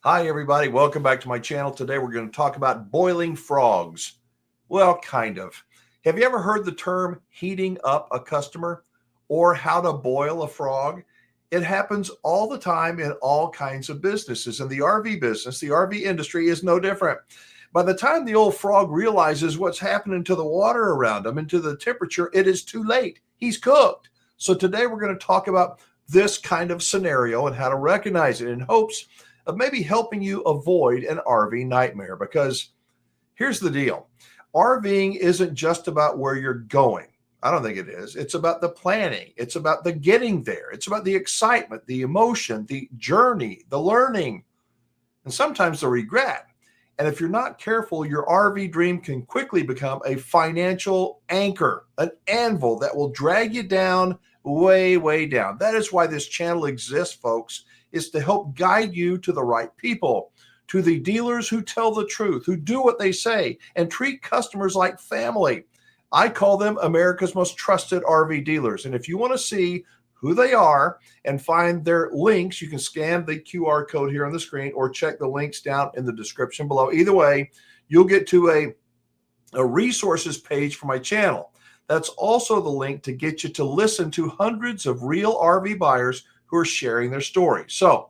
Hi, everybody. Welcome back to my channel. Today, we're going to talk about boiling frogs. Well, kind of. Have you ever heard the term heating up a customer or how to boil a frog? It happens all the time in all kinds of businesses. And the RV business, the RV industry is no different. By the time the old frog realizes what's happening to the water around him and to the temperature, it is too late. He's cooked. So today we're going to talk about this kind of scenario and how to recognize it in hopes of maybe helping you avoid an RV nightmare. Because here's the deal. RVing isn't just about where you're going. I don't think it is. It's about the planning. It's about the getting there. It's about the excitement, the emotion, the journey, the learning, and sometimes the regret. And if you're not careful, your RV dream can quickly become a financial anchor, an anvil that will drag you down, way, way down. That is why this channel exists, folks, is to help guide you to the right people, to the dealers who tell the truth, who do what they say, and treat customers like family. I call them America's most trusted RV dealers. And if you want to see who they are and find their links, you can scan the QR code here on the screen or check the links down in the description below. Either way, you'll get to a resources page for my channel. That's also the link to get you to listen to hundreds of real RV buyers who are sharing their story. So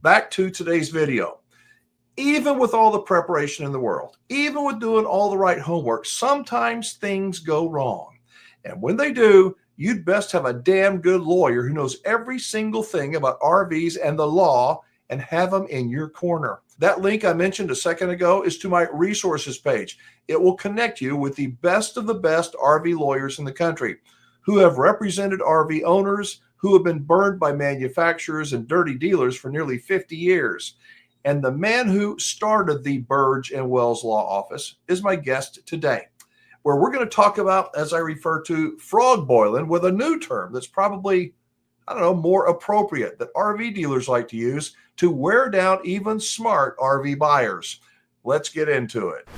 back to today's video. Even with all the preparation in the world, even with doing all the right homework, sometimes things go wrong. And when they do, you'd best have a damn good lawyer who knows every single thing about RVs and the law and have them in your corner. That link I mentioned a second ago is to my resources page. It will connect you with the best of the best RV lawyers in the country who have represented RV owners who have been burned by manufacturers and dirty dealers for nearly 50 years. And the man who started the Burdge and Wells Law Office is my guest today, where we're going to talk about, as I refer to, frog boiling with a new term that's probably, I don't know, more appropriate that RV dealers like to use to wear down even smart RV buyers. Let's get into it.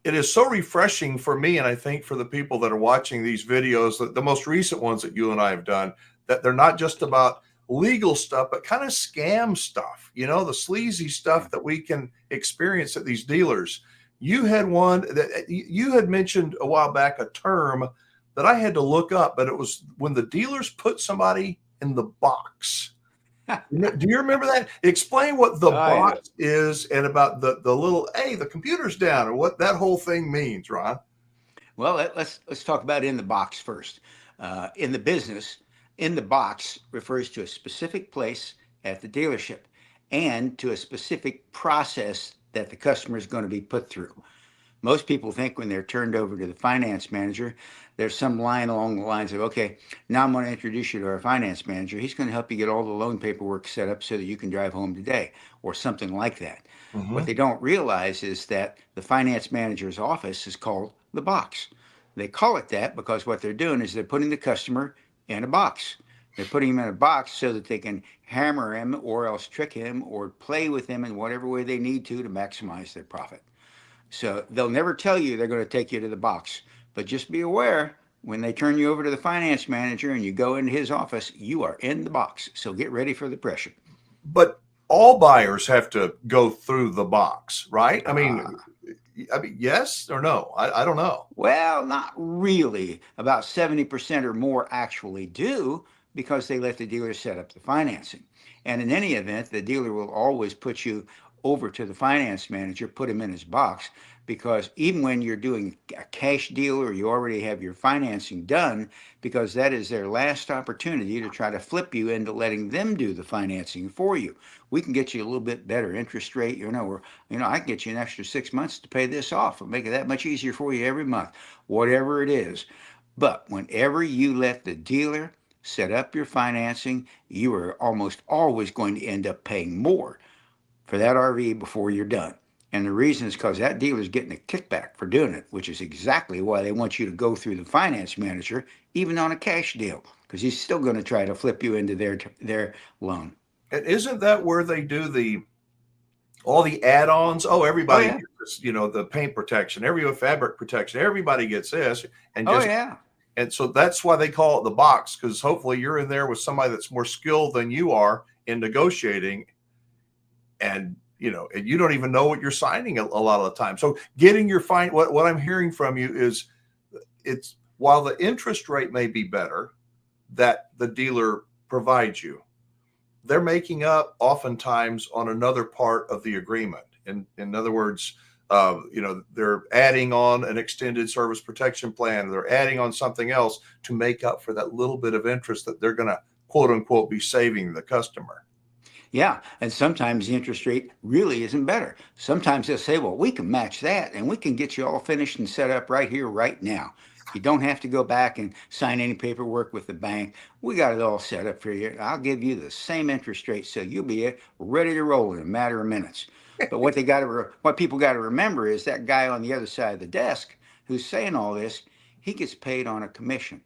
It is so refreshing for me, and I think for the people that are watching these videos, the most recent ones that you and I have done, that they're not just about legal stuff, but kind of scam stuff, you know, the sleazy stuff that we can experience at these dealers. You had one that you had mentioned a while back, a term that I had to look up, but it was when the dealers put somebody in the box. Do you remember that? Explain what the box is and about the little, hey, the computer's down, or what that whole thing means, Ron. Well, let's talk about in the box first. In the business, in the box refers to a specific place at the dealership and to a specific process that the customer is going to be put through. Most people think when they're turned over to the finance manager, there's some line along the lines of, okay, now I'm going to introduce you to our finance manager. He's going to help you get all the loan paperwork set up so that you can drive home today, or something like that. What they don't realize is that the finance manager's office is called the box. They call it that because what they're doing is they're putting the customer in a box. They're putting him in a box so that they can hammer him or else trick him or play with him in whatever way they need to maximize their profit. So they'll never tell you they're going to take you to the box. But just be aware, when they turn you over to the finance manager and you go into his office, you are in the box. So get ready for the pressure. But all buyers have to go through the box, right? I mean, yes or no? I don't know. Well, not really. About 70% or more actually do because they let the dealer set up the financing. And in any event, the dealer will always put you over to the finance manager, put him in his box, because even when you're doing a cash deal or you already have your financing done, because that is their last opportunity to try to flip you into letting them do the financing for you. We can get you a little bit better interest rate, or I can get you an extra 6 months to pay this off and make it that much easier for you every month, whatever it is. But whenever you let the dealer set up your financing, you are almost always going to end up paying more for that RV before you're done. And the reason is because that dealer's getting a kickback for doing it, which is exactly why they want you to go through the finance manager, even on a cash deal, because he's still going to try to flip you into their loan. And isn't that where they do all the add-ons? Oh, everybody Yeah. gets this, the paint protection, every fabric protection, everybody gets this, and Yeah. and so that's why they call it the box, because hopefully you're in there with somebody that's more skilled than you are in negotiating, and and you don't even know what you're signing a lot of the time. So getting your what I'm hearing from you is it's while the interest rate may be better that the dealer provides you, they're making up oftentimes on another part of the agreement. In other words, they're adding on an extended service protection plan, or they're adding on something else to make up for that little bit of interest that they're going to quote unquote be saving the customer. Yeah, and sometimes the interest rate really isn't better. Sometimes they'll say, well, we can match that and we can get you all finished and set up right here, right now. You don't have to go back and sign any paperwork with the bank. We got it all set up for you. I'll give you the same interest rate, so you'll be ready to roll in a matter of minutes. But what people got to remember is that guy on the other side of the desk who's saying all this, he gets paid on a commission,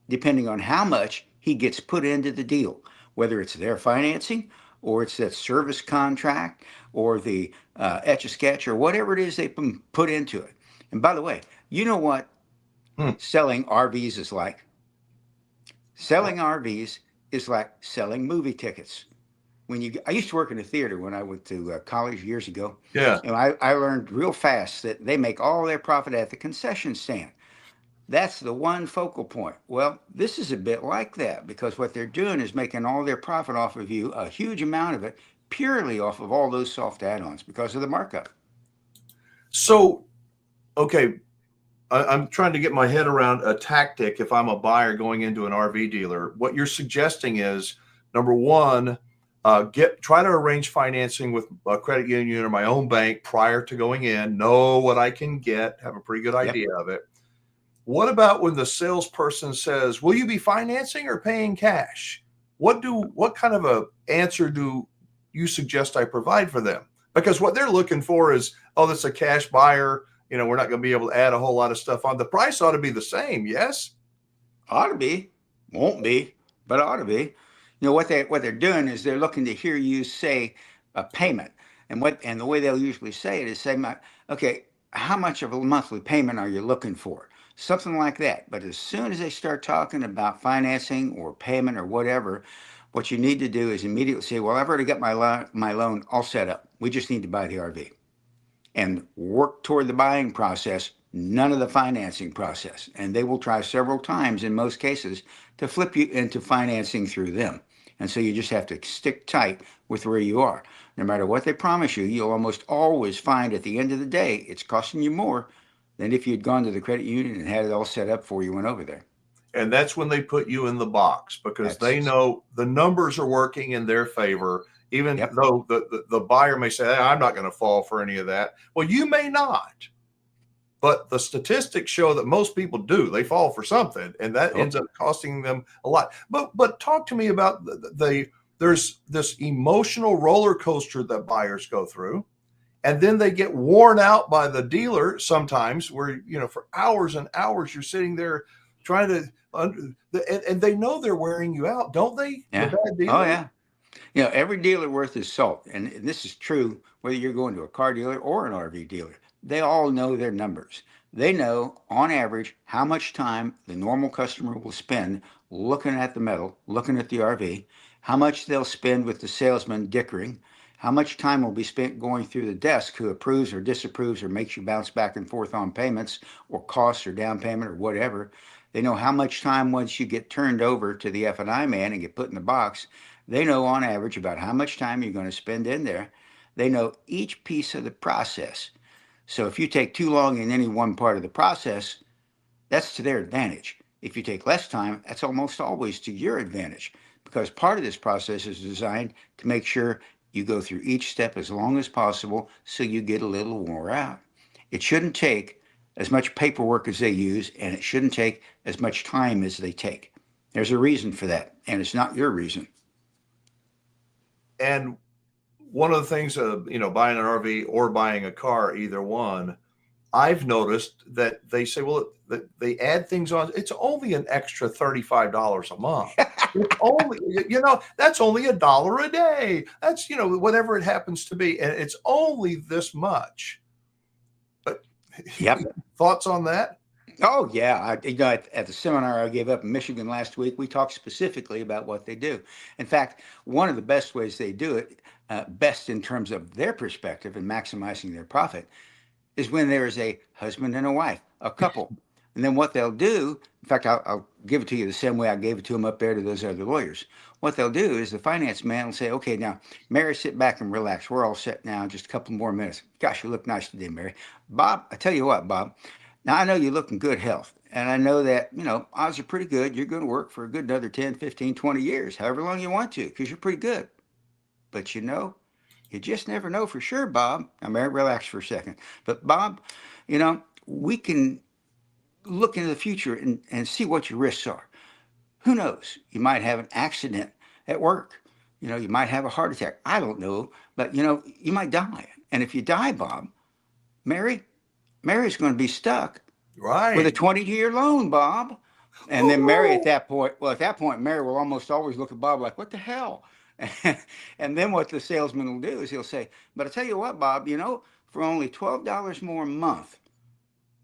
depending on how much he gets put into the deal, whether it's their financing or it's that service contract or the Etch-a-Sketch or whatever it is they put into it. And by the way, you know what selling RVs is like? Selling RVs is like selling movie tickets. I used to work in a theater when I went to college years ago. Yeah. And I learned real fast that they make all their profit at the concession stand. That's the one focal point. Well, this is a bit like that, because what they're doing is making all their profit off of you, a huge amount of it, purely off of all those soft add-ons because of the markup. So, okay, I'm trying to get my head around a tactic if I'm a buyer going into an RV dealer. What you're suggesting is, number one, try to arrange financing with a credit union or my own bank prior to going in, know what I can get, have a pretty good idea of it. What about when the salesperson says, will you be financing or paying cash? What kind of a answer do you suggest I provide for them? Because what they're looking for is, oh, that's a cash buyer. We're not going to be able to add a whole lot of stuff on. The price ought to be the same. Yes. Ought to be, won't be, but ought to be. What they're doing is they're looking to hear you say a payment, and the way they'll usually say it is say, okay, how much of a monthly payment are you looking for? Something like that. But as soon as they start talking about financing or payment or whatever, what you need to do is immediately say, well, I've already got my loan all set up. We just need to buy the RV and work toward the buying process, none of the financing process. And they will try several times in most cases to flip you into financing through them. And so you just have to stick tight with where you are. No matter what they promise you, you'll almost always find at the end of the day, it's costing you more than if you'd gone to the credit union and had it all set up before you went over there. And that's when they put you in the box, because they know the numbers are working in their favor, even though the buyer may say, hey, I'm not going to fall for any of that. Well, you may not, but the statistics show that most people do. They fall for something, and that ends up costing them a lot. But talk to me about there's this emotional roller coaster that buyers go through. And then they get worn out by the dealer sometimes, where, for hours and hours, you're sitting there trying to, and they know they're wearing you out, don't they? Yeah. The bad dealer? Oh, yeah. Every dealer worth his salt. And this is true whether you're going to a car dealer or an RV dealer. They all know their numbers. They know, on average, how much time the normal customer will spend looking at the metal, looking at the RV, how much they'll spend with the salesman dickering, how much time will be spent going through the desk who approves or disapproves or makes you bounce back and forth on payments or costs or down payment or whatever. They know how much time, once you get turned over to the F&I man and get put in the box, they know on average about how much time you're going to spend in there. They know each piece of the process. So if you take too long in any one part of the process, that's to their advantage. If you take less time, that's almost always to your advantage, because part of this process is designed to make sure you go through each step as long as possible so you get a little wore out. It shouldn't take as much paperwork as they use, and it shouldn't take as much time as they take. There's a reason for that, and it's not your reason. And one of the things, buying an RV or buying a car, either one, I've noticed that they say, well, they add things on. It's only an extra $35 a month. It's only, that's only $1 a day. That's, whatever it happens to be. And it's only this much. But Yep. Thoughts on that? Oh yeah, at the seminar I gave up in Michigan last week, we talked specifically about what they do. In fact, one of the best ways they do it, best in terms of their perspective and maximizing their profit, is when there is a husband and a wife, a couple. And then what they'll do, in fact, I'll give it to you the same way I gave it to them up there to those other lawyers. What they'll do is the finance man will say, okay, now, Mary, sit back and relax. We're all set now, just a couple more minutes. Gosh, you look nice today, Mary. Bob, I tell you what, Bob, now I know you look in good health. And I know that, odds are pretty good. You're going to work for a good another 10, 15, 20 years, however long you want to, because you're pretty good. But you just never know for sure, Bob. Now, Mary, relax for a second. But Bob, we can look into the future and see what your risks are. Who knows? You might have an accident at work. You might have a heart attack. I don't know, but you might die. And if you die, Bob, Mary's going to be stuck with a Right. 20-year loan, Bob. And then Mary at that point, Mary will almost always look at Bob like, what the hell? And then what the salesman will do is he'll say, but I tell you what, Bob, for only $12 more a month,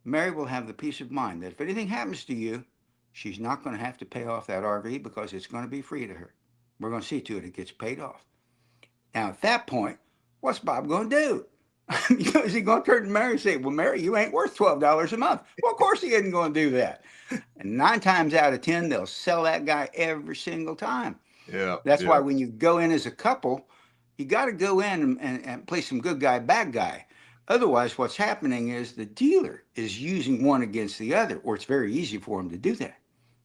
Mary will have the peace of mind that if anything happens to you, she's not going to have to pay off that RV because it's going to be free to her. We're going to see to it gets paid off. Now, at that point, what's Bob going to do? Is he going to turn to Mary and say, well, Mary, you ain't worth $12 a month? Well, of course he isn't going to do that. And 9 times out of 10, they'll sell that guy every single time. Yeah. That's yeah. why when you go in as a couple, you got to go in and play some good guy, bad guy. Otherwise, what's happening is the dealer is using one against the other, or it's very easy for him to do that.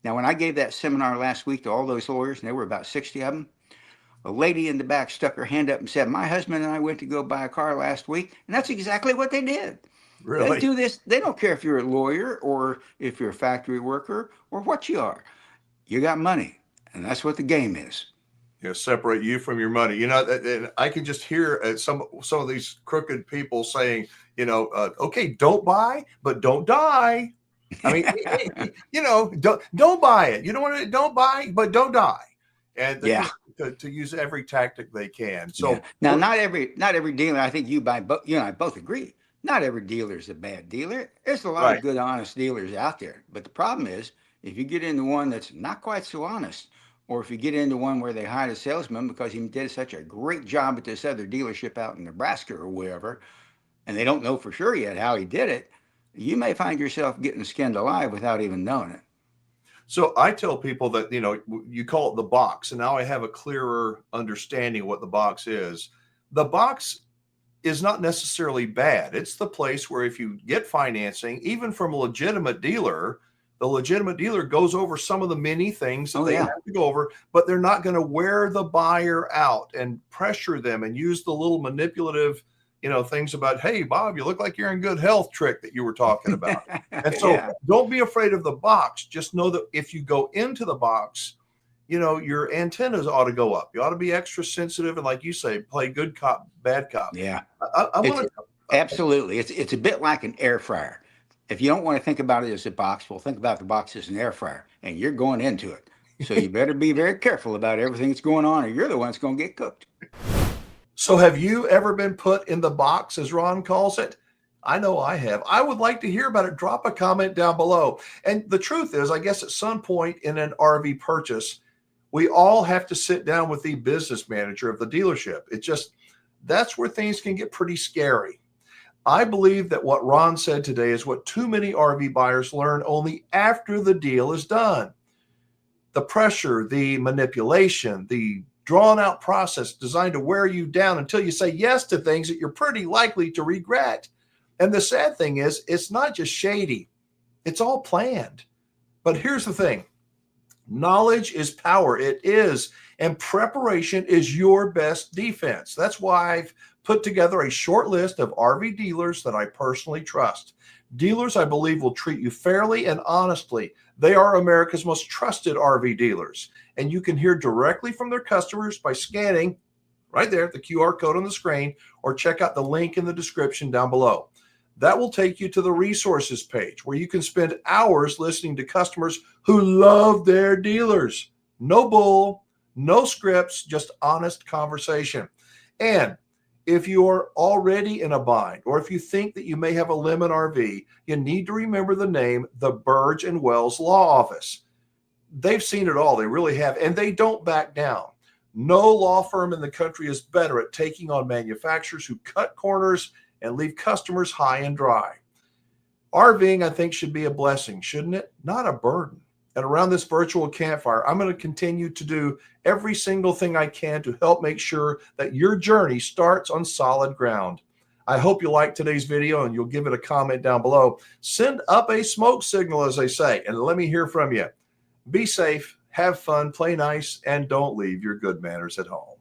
Now, when I gave that seminar last week to all those lawyers, and there were about 60 of them, a lady in the back stuck her hand up and said, my husband and I went to go buy a car last week, and that's exactly what they did. They Really? do this. They don't care if you're a lawyer or if you're a factory worker or what you are. You got money, and that's what the game is. Separate you from your money. And I can just hear some of these crooked people saying, okay, don't buy, but don't die. I mean, don't buy it. You don't buy, but don't die. And Yeah. To use every tactic they can. So Yeah. Now, not every dealer. I think you and I both agree. Not every dealer is a bad dealer. There's a lot right. of good, honest dealers out there. But the problem is, if you get into one that's not quite so honest, or if you get into one where they hired a salesman because he did such a great job at this other dealership out in Nebraska or wherever, and they don't know for sure yet how he did it, you may find yourself getting skinned alive without even knowing it. So I tell people that, you call it the box, and now I have a clearer understanding of what the box is. The box is not necessarily bad. It's the place where if you get financing, even from a legitimate dealer, the legitimate dealer goes over some of the many things that they have to go over, but they're not going to wear the buyer out and pressure them and use the little manipulative, things about, hey, Bob, you look like you're in good health trick that you were talking about. And so don't be afraid of the box. Just know that if you go into the box, your antennas ought to go up. You ought to be extra sensitive. And like you say, play good cop, bad cop. Yeah, I want to. Absolutely. It's a bit like an air fryer. If you don't want to think about it as a box, well, think about the box as an air fryer, and you're going into it. So you better be very careful about everything that's going on, or you're the one that's going to get cooked. So have you ever been put in the box, as Ron calls it? I know I have. I would like to hear about it. Drop a comment down below. And the truth is, I guess at some point in an RV purchase, we all have to sit down with the business manager of the dealership. That's where things can get pretty scary. I believe that what Ron said today is what too many RV buyers learn only after the deal is done. The pressure, the manipulation, the drawn out process designed to wear you down until you say yes to things that you're pretty likely to regret. And the sad thing is, it's not just shady. It's all planned. But here's the thing. Knowledge is power. It is. And preparation is your best defense. That's why I've put together a short list of RV dealers that I personally trust. Dealers I believe will treat you fairly and honestly. They are America's most trusted RV dealers. And you can hear directly from their customers by scanning right there, the QR code on the screen, or check out the link in the description down below. That will take you to the resources page where you can spend hours listening to customers who love their dealers. No bull, no scripts, just honest conversation. And If you're already in a bind, or if you think that you may have a lemon RV, you need to remember the name, the Burdge and Wells Law Office. They've seen it all. They really have, and they don't back down. No law firm in the country is better at taking on manufacturers who cut corners and leave customers high and dry. RVing, I think, should be a blessing, shouldn't it? Not a burden. And around this virtual campfire, I'm going to continue to do every single thing I can to help make sure that your journey starts on solid ground. I hope you liked today's video and you'll give it a comment down below. Send up a smoke signal, as they say, and let me hear from you. Be safe, have fun, play nice, and don't leave your good manners at home.